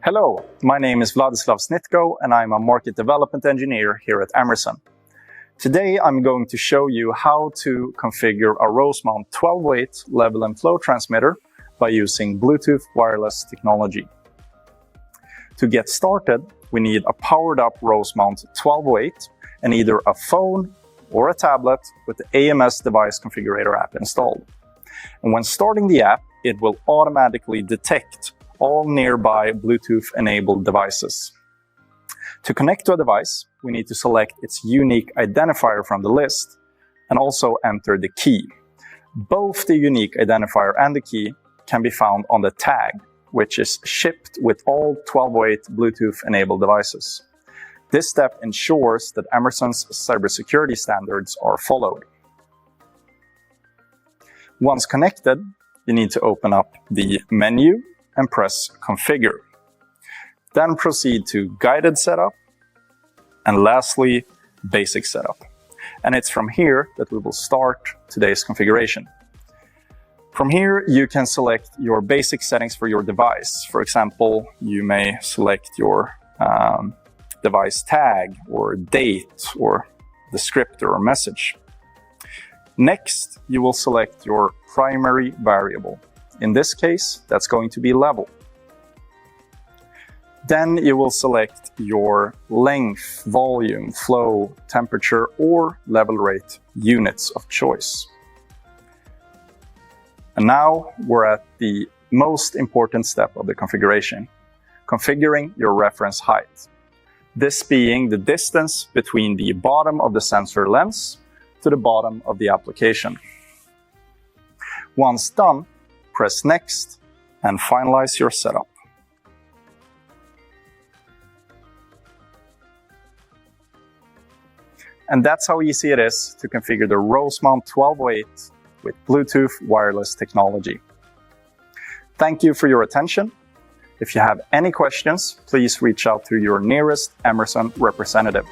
Hello, my name is Vladislav Snitko and I'm a market development engineer here at Emerson. Today I'm going to show you how to configure a Rosemount 12-weight level and flow transmitter by using Bluetooth wireless technology. To get started, we need a powered-up Rosemount 12-weight and either a phone or a tablet with the AMS Device Configurator app installed. And when starting the app, it will automatically detect all nearby Bluetooth-enabled devices. To connect to a device, we need to select its unique identifier from the list and also enter the key. Both the unique identifier and the key can be found on the tag, which is shipped with all 12-weight Bluetooth-enabled devices. This step ensures that Emerson's cybersecurity standards are followed. Once connected, you need to open up the menu and press Configure. Then proceed to Guided Setup, and lastly, Basic Setup. And it's from here that we will start today's configuration. From here, you can select your basic settings for your device. For example, you may select your device tag, or date, or descriptor or message. Next, you will select your primary variable. In this case, that's going to be level. Then you will select your length, volume, flow, temperature, or level rate units of choice. And now we're at the most important step of the configuration, configuring your reference height. This being the distance between the bottom of the sensor lens to the bottom of the application. Once done, press Next and finalize your setup. And that's how easy it is to configure the Rosemount 12-weight with Bluetooth wireless technology. Thank you for your attention. If you have any questions, please reach out to your nearest Emerson representative.